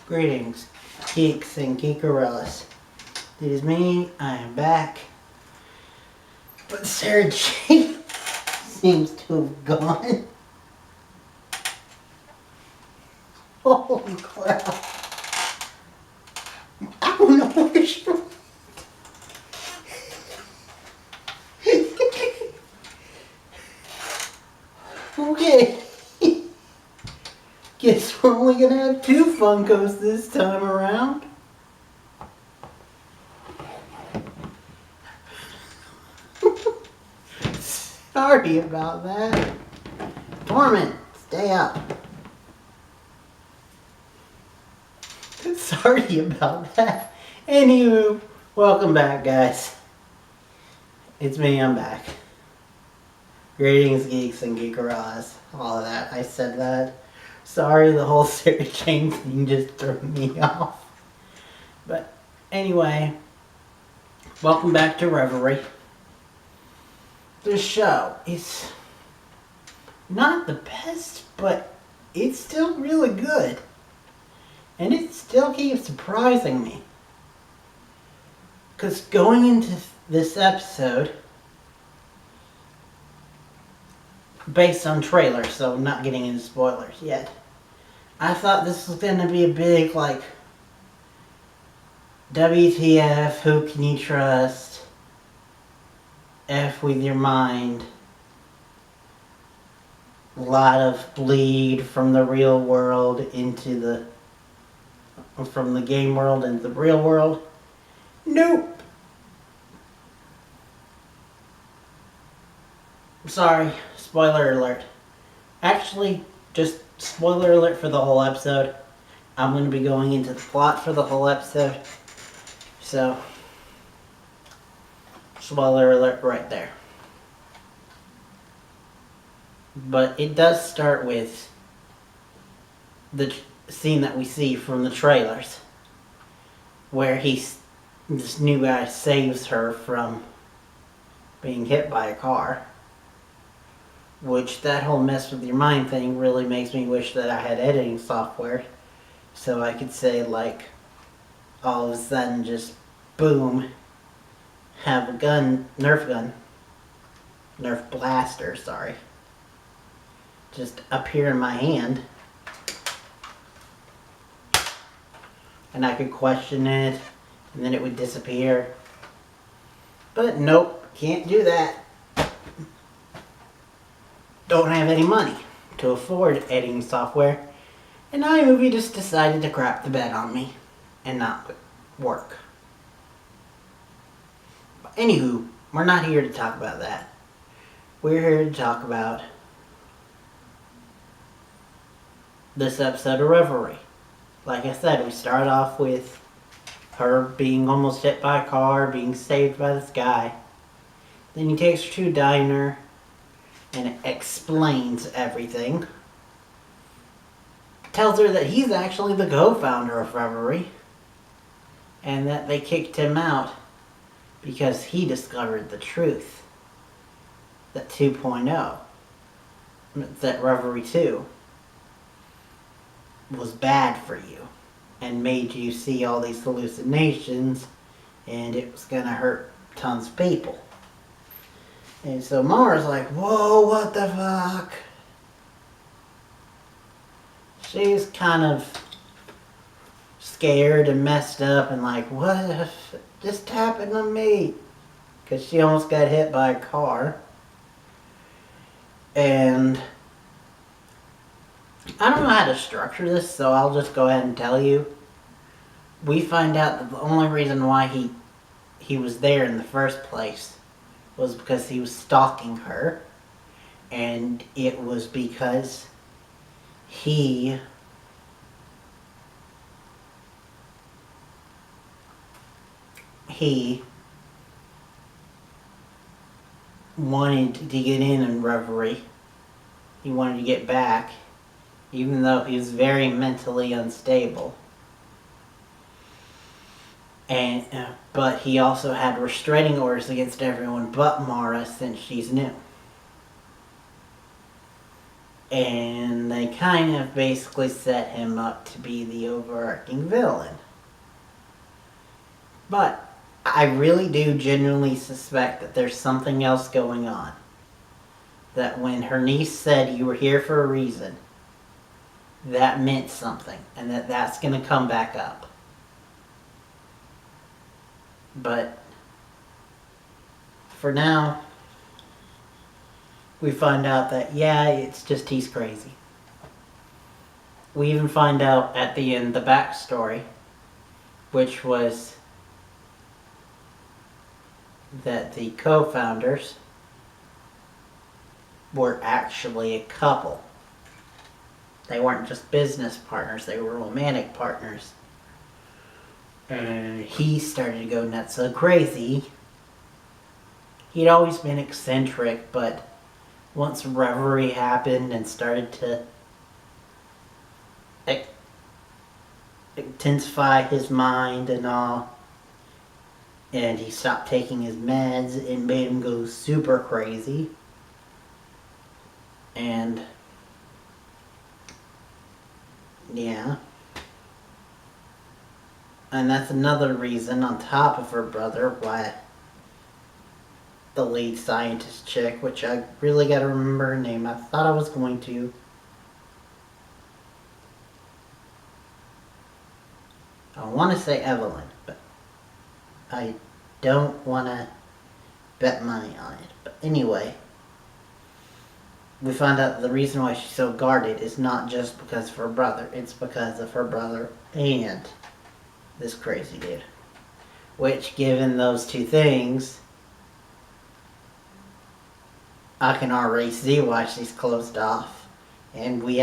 Greetings, geeks and geekerellas. It is me, I am back. But Sarah Jane seems to have gone. Holy crap. I don't know where she went. Okay. Guess we're only gonna have 2 Funkos this time around. Sorry about that. Torment, stay up. Sorry about that. Anywho, welcome back, guys. It's me, I'm back. Greetings, geeks and geekerellas. All of that. I said that. Sorry, the whole Sarah Jane thing just threw me off. But anyway, welcome back to Reverie. This show is not the best, but it's still really good. And it still keeps surprising me. Because going into this episode, based on trailers, so I'm not getting into spoilers yet, I thought this was going to be a big, like, WTF, who can you trust, F with your mind, a lot of bleed from the real world into the, from the game world into the real world. Nope. Sorry, spoiler alert. Actually, just spoiler alert for the whole episode. I'm going to be going into the plot for the whole episode. So, spoiler alert right there. But it does start with the scene that we see from the trailers, where this new guy saves her from being hit by a car. Which, that whole mess with your mind thing really makes me wish that I had editing software, so I could say, like, all of a sudden just boom, have a gun, Nerf blaster, sorry, just appear in my hand, and I could question it, and then it would disappear. But nope, can't do that. Don't have any money to afford editing software, and iMovie just decided to crap the bed on me and not work. But anywho, we're not here to talk about that. We're here to talk about this episode of Reverie. Like I said, we start off with her being almost hit by a car, being saved by this guy. Then he takes her to a diner and explains everything. Tells her that he's actually the co-founder of Reverie, and that they kicked him out because he discovered the truth. That 2.0, that Reverie 2, was bad for you and made you see all these hallucinations, and it was gonna hurt tons of people. And so Mara's like, whoa, what the fuck? She's kind of scared and messed up and like, what just happened to me? Because she almost got hit by a car. And I don't know how to structure this, so I'll just go ahead and tell you. We find out that the only reason why he was there in the first place was because he was stalking her, and it was because he wanted to get in Reverie. He wanted to get back, even though he was very mentally unstable. And but he also had restraining orders against everyone but Mara, since she's new. And they kind of basically set him up to be the overarching villain. But I really do genuinely suspect that there's something else going on. That when her niece said you were here for a reason, that meant something. And that that's going to come back up. But for now, we find out that, yeah, it's just he's crazy. We even find out at the end the backstory, which was that the co-founders were actually a couple. They weren't just business partners, they were romantic partners. And he started to go nuts so crazy. He'd always been eccentric, but once Reverie happened and started to intensify his mind and all, and he stopped taking his meds, it made him go super crazy. And yeah. And that's another reason, on top of her brother, why the lead scientist chick, which I really gotta remember her name. I thought I was going to. I want to say Evelyn, but I don't want to bet money on it. But anyway, we find out the reason why she's so guarded is not just because of her brother. It's because of her brother and this crazy dude. Which, given those two things, I can already see why she's closed off. And we've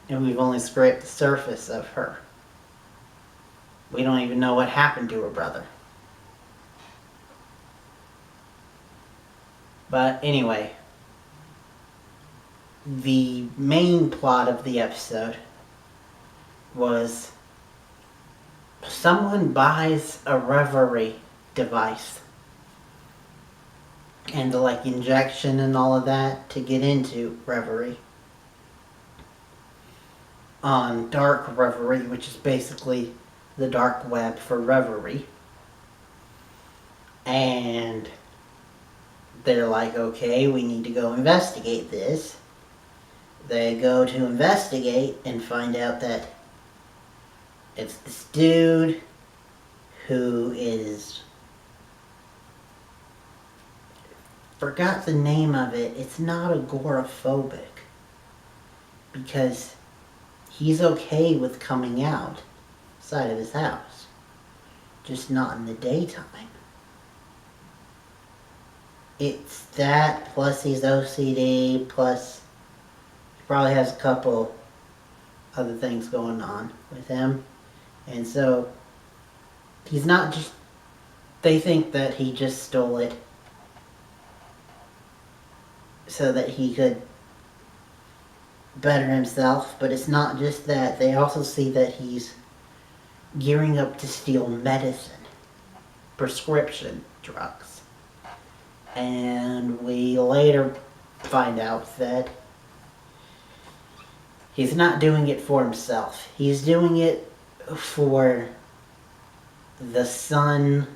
only scraped the surface of her. We don't even know what happened to her brother. But anyway, the main plot of the episode was someone buys a Reverie device and the injection and all of that to get into Reverie on dark Reverie, which is basically the dark web for Reverie. And they're like, okay, we need to go investigate this. They go to investigate and find out that it's this dude who is... forgot the name of it. It's not agoraphobic. Because he's okay with coming out outside of his house. Just not in the daytime. It's that, plus he's OCD, plus he probably has a couple other things going on with him. And so, he's not just... they think that he just stole it so that he could better himself, but it's not just that. They also see that he's gearing up to steal medicine, prescription drugs. And we later find out that he's not doing it for himself. He's doing it for the son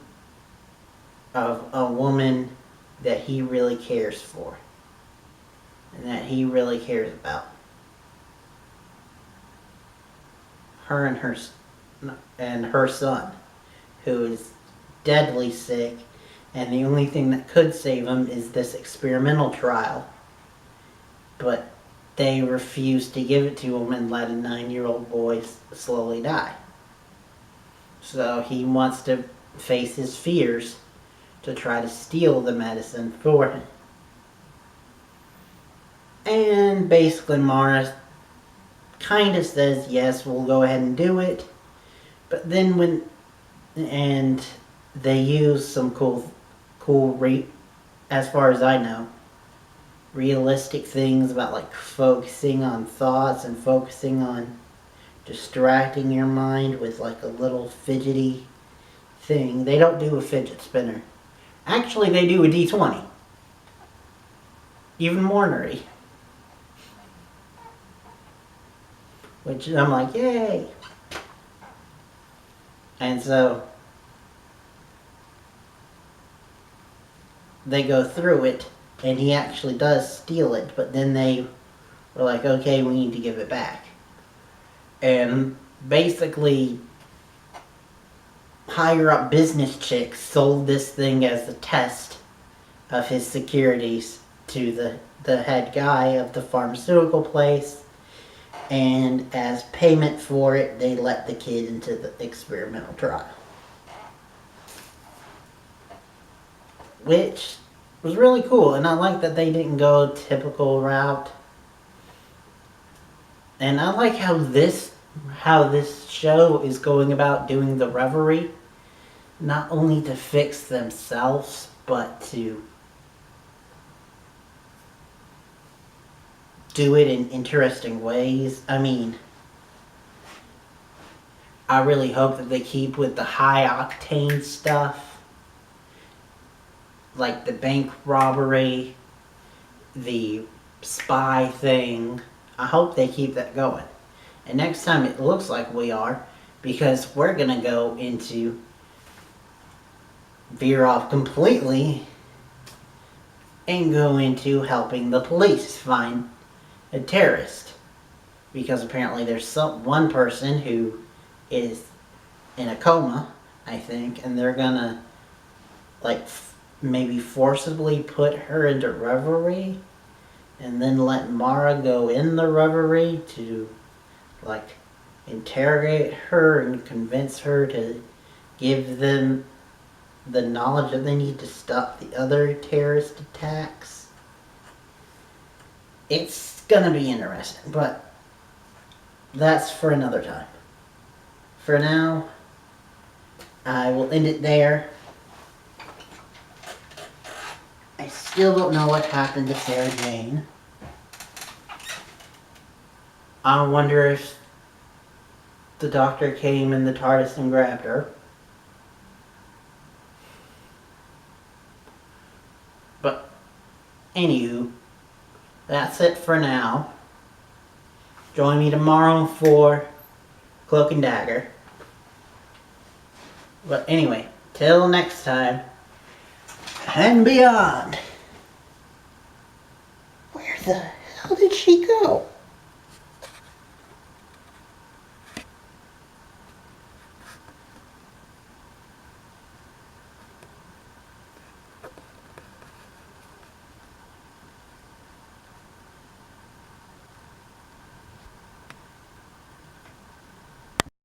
of a woman that he really cares for. And that he really cares about. Her and her son, who is deadly sick, and the only thing that could save him is this experimental trial. But they refuse to give it to him and let a 9-year-old boy slowly die. So he wants to face his fears to try to steal the medicine for him. And basically Mara kind of says, yes, we'll go ahead and do it. But then and they use some cool, as far as I know, realistic things about focusing on thoughts and focusing on distracting your mind with a little fidgety thing. They don't do a fidget spinner. Actually, they do a D20. Even more nerdy. Which I'm like, yay! And so they go through it, and he actually does steal it, but then they were like, okay, we need to give it back. And basically, higher up business chicks sold this thing as a test of his securities to the head guy of the pharmaceutical place. And as payment for it, they let the kid into the experimental trial. Which was really cool, and I like that they didn't go a typical route. And I like how this show is going about doing the Reverie, not only to fix themselves, but to do it in interesting ways. I mean, I really hope that they keep with the high octane stuff, like the bank robbery, the spy thing. I hope they keep that going. And next time it looks like we are, because we're gonna go into veer off completely and go into helping the police find a terrorist, because apparently there's one person who is in a coma, I think, and they're gonna like maybe forcibly put her into Reverie and then let Mara go in the Reverie to like interrogate her and convince her to give them the knowledge that they need to stop the other terrorist attacks. It's gonna be interesting, but that's for another time. For now, I will end it there. I still don't know what happened to Sarah Jane. I wonder if the doctor came in the TARDIS and grabbed her. But, anywho, that's it for now. Join me tomorrow for Cloak and Dagger. But anyway, till next time, and beyond. Where the hell did she go?